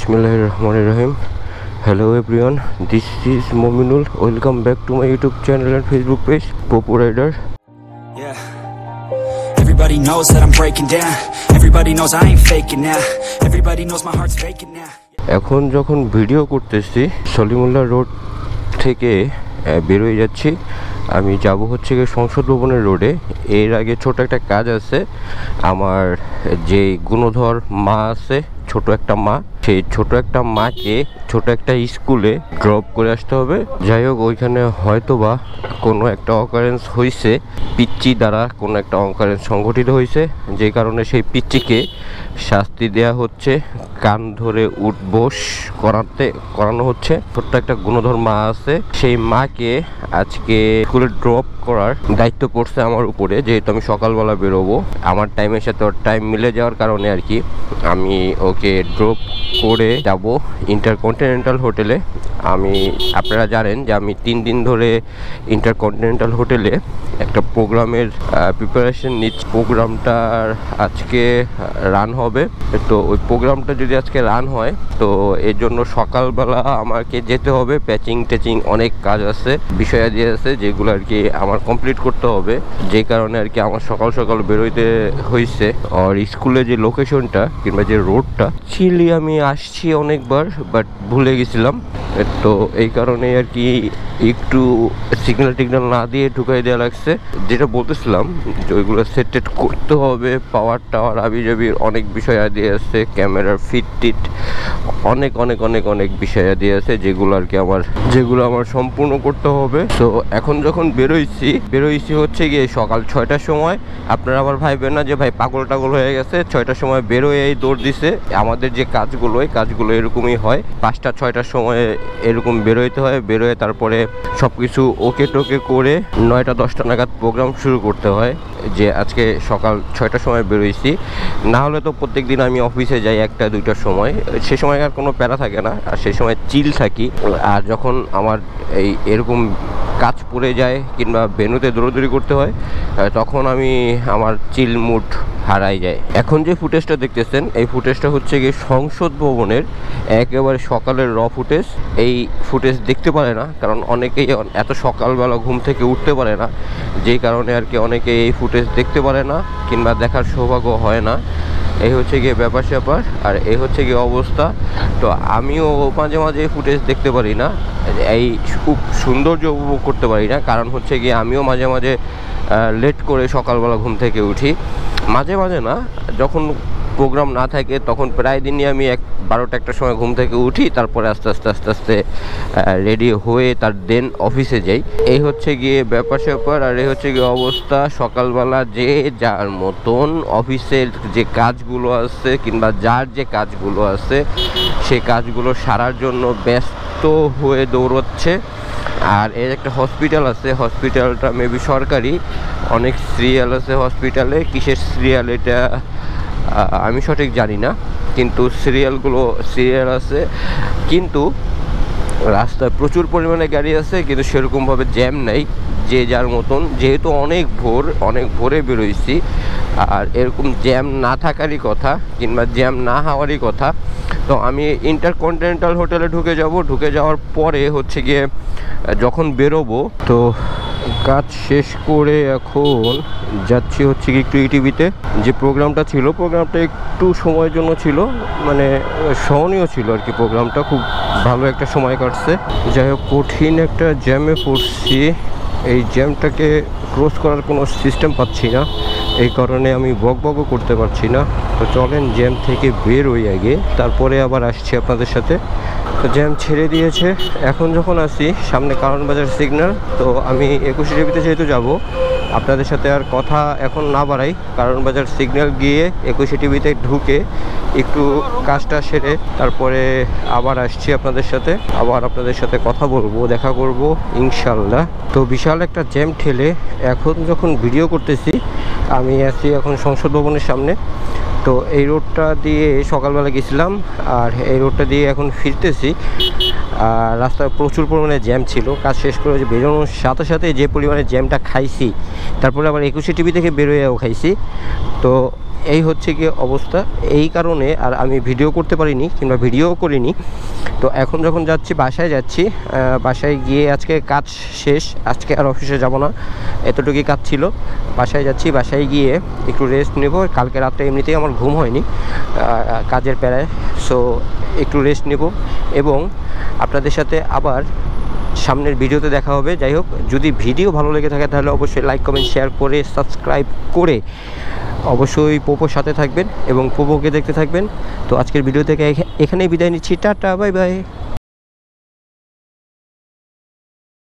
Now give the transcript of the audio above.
Bismillahirrahmanirrahim. Hello everyone, this is Mominul. Welcome back to my YouTube channel and Facebook page, Popo Rider. Yeah. Everybody knows that I'm breaking down. Everybody knows I ain't faking now. Everybody knows my heart's faking now. এখন যখন video করতেছি Salimullah road থেকে বেরোয় যাচ্ছি। আমি যাব হচ্ছে গিয়ে সংসদ ভবনের রোডে। এর আগে ছোট একটা কাজ আছে, আমার যে গুণধর মা আছে, ছোট একটা মা, সেই ছোট একটা মাকে ছোট একটা স্কুলে ড্রপ করে আসতে হবে। যাই হোক, ওইখানে হয়তো বা কোনো একটা অকারেন্স হয়েছে, পিচ্চি দ্বারা কোনো একটা অকারেন্স সংঘটিত হয়েছে, যে কারণে সেই পিচ্চিকে শাস্তি দেয়া হচ্ছে, কান ধরে উঠবোস করানো হচ্ছে। ছোট্ট একটা গুণধর মা আছে, সেই মাকে আজকে স্কুলে ড্রপ করার দায়িত্ব পড়ছে আমার উপরে। যেহেতু আমি সকালবেলা বেরোবো, আমার টাইমের সাথে ওর টাইম মিলে যাওয়ার কারণে আর কি আমি ওকে ড্রপ করে যাব ইন্টারকন্টিনেন্টাল হোটেলে। আপনারা জানেন যে আমি 3 দিন ধরে ইন্টারকন্টিনেন্টাল হোটেলে একটা প্রোগ্রামের প্রিপারেশন নিচ্ছি। প্রোগ্রামটার আজকে রান হবে, তো ওই প্রোগ্রামটা যদি আজকে রান হয় তো এর জন্য সকালবেলা আমাকে যেতে হবে। প্যাচিং অনেক কাজ আছে, বিষয়াদি আছে, যেগুলো আর কি আমার কমপ্লিট করতে হবে, যে কারণে আর কি আমার সকাল সকাল বেরোইতে হয়েছে। আর স্কুলে যে লোকেশনটা কিংবা যে রোডটা চিলি আমি আসছি অনেকবার, বাট ভুলে গেছিলাম। তো এই কারণে আর কি একটু সিগন্যাল না দিয়ে ঢুকাই দেওয়া লাগছে। যেটা বলতেছিলাম যে ওইগুলো সেট করতে হবে, পাওয়ার টাওয়ার আবির অনেক বিষয় দিয়ে আছে, ক্যামেরার ফিট অনেক বিষয় দিয়ে আছে, যেগুলো আর কি যেগুলো আমার সম্পূর্ণ করতে হবে। তো এখন যখন বেরোইছি হচ্ছে গিয়ে সকাল 6টার সময়। আপনারা আবার ভাইবেন না যে ভাই পাগল টাগল হয়ে গেছে, 6টার সময় বেরোয় এই দৌড় দিছে। আমাদের যে কাজগুলো, এই কাজগুলো এরকমই হয়, 5টা-6টার সময় এরকম বেরোইতে হয়। বেরোয় তারপরে সব কিছু ওকে টোকে করে 9টা-10টা নাগাদ প্রোগ্রাম শুরু করতে হয়। যে আজকে সকাল 6টার সময় বেরোইছি, না হলে তো প্রত্যেক দিন আমি অফিসে যাই 1টা-2টার সময়। সে সময় আর কোনো প্যারা থাকে না, আর সেই সময় চিল থাকি। আর যখন আমার এরকম কাজ পড়ে যায় কিংবা ভেন্যুতে দৌড়াদৌড়ি করতে হয়, তখন আমার চিল মুড হারাই যায়। এখন যে ফুটেজটা দেখতেছেন, এই ফুটেজটা হচ্ছে গিয়ে সংসদ ভবনের একেবারে সকালের র ফুটেজ। এই ফুটেজ দেখতে পারে না, কারণ অনেকেই এত সকালবেলা ঘুম থেকে উঠতে পারে না, যেই কারণে আর কি অনেকে এই ফুটেজ দেখতে পারে না কিংবা দেখার সৌভাগ্য হয় না। এই হচ্ছে গিয়ে ব্যাপার। আর এই হচ্ছে গিয়ে অবস্থা। তো আমিও মাঝে মাঝে ফুটেজ দেখতে পারি না, এই খুব সৌন্দর্য উপভোগ করতে পারি না, কারণ হচ্ছে গিয়ে আমিও মাঝে মাঝে লেট করে সকালবেলা ঘুম থেকে উঠি। মাঝে না, যখন প্রোগ্রাম না থাকে তখন প্রায় দিনই আমি 12টা-1টার সময় ঘুম থেকে উঠি, তারপরে আস্তে রেডি হয়ে তার দেন অফিসে যাই। এই হচ্ছে গিয়ে ব্যাপার। আর এই হচ্ছে গিয়ে অবস্থা। সকালবেলা যে যার মতন অফিসের যে কাজগুলো আছে কিংবা যার যে কাজগুলো আছে, সেই কাজগুলো সারার জন্য ব্যস্ত হয়ে দৌড়চ্ছে। আর এর একটা হসপিটাল আছে, হসপিটালটা মেবি সরকারি, অনেক সিরিয়াল আছে হসপিটালে। কিসের সিরিয়াল এটা আমি সঠিক জানি না, কিন্তু সিরিয়াল আছে। কিন্তু রাস্তায় প্রচুর পরিমাণে গাড়ি আছে, কিন্তু সেরকমভাবে জ্যাম নাই, যে যার মতন। যেহেতু অনেক ভোরে বেরোইছি, আর এরকম জ্যাম না থাকারই কথা কিংবা জ্যাম না হওয়ারই কথা। তো আমি ইন্টারকন্টিনেন্টাল হোটেলে ঢুকে যাওয়ার পরে হচ্ছে গিয়ে যখন বেরোবো, তো কাজ শেষ করে এখন যাচ্ছি হচ্ছে কি একটু ইটিভিতে। যে প্রোগ্রামটা ছিল, প্রোগ্রামটা একটু সময়ের জন্য ছিল, মানে সহনীয় ছিল আর কি। প্রোগ্রামটা খুব ভালো একটা সময় কাটছে। যাই হোক, কঠিন একটা জ্যামে পড়ছি। এই জ্যামটাকে ক্রস করার কোনো সিস্টেম পাচ্ছি না, এই কারণে আমি বকবকও করতে পারছি না। তো চলেন জ্যাম থেকে বের হই আগে, তারপরে আবার আসছি আপনাদের সাথে। তো জ্যাম ছেড়ে দিয়েছে। এখন যখন আসি সামনে কারণ বাজার সিগন্যাল, তো আমি 21 টিভিতে যেহেতু যাব, আপনাদের সাথে আর কথা এখন না বাড়াই। কারণ বাজার সিগন্যাল গিয়ে 21 টিভিতে ঢুকে একটু কাজটা সেরে তারপরে আবার আসছি আপনাদের সাথে কথা বলবো, দেখা করব ইনশাল্লাহ। তো বিশাল একটা জ্যাম ঠেলে এখন যখন ভিডিও করতেছি, আমি আছি এখন সংসদ ভবনের সামনে। তো এই রোডটা দিয়ে সকালবেলা গেছিলাম, আর এই রোডটা দিয়ে এখন ফিরতেছি। রাস্তায় প্রচুর পরিমাণে জ্যাম ছিল। কাজ শেষ করে বেরোনোর সাথে যে পরিমাণে জ্যামটা খাইছি, তারপরে আবার 21 টিভি থেকে বেরোয়েও খাইছি। তো এই হচ্ছে কি অবস্থা, এই কারণে আর আমি ভিডিও করতে পারিনি কিংবা ভিডিও করিনি। তো এখন যখন যাচ্ছি বাসায় যাচ্ছি, বাসায় গিয়ে আজকে কাজ শেষ, আজকে আর অফিসে যাব না, এতটুকুই কাজ ছিল। বাসায় যাচ্ছি, বাসায় গিয়ে একটু রেস্ট নেব। কালকে রাতে এমনিতেই আমার ঘুম হয়নি কাজের প্যারায়, সো একটু রেস্ট নেব এবং আপনাদের সাথে আবার সামনের ভিডিওতে দেখা হবে। যাই হোক, যদি ভিডিও ভালো লেগে থাকে তাহলে অবশ্যই লাইক কমেন্ট শেয়ার করে সাবস্ক্রাইব করে অবশ্যই পোপোর সাথে থাকবেন এবং পোপোকে দেখতে থাকবেন। তো আজকের ভিডিও থেকে এখানেই বিদায় নিচ্ছি। Tata, bye bye.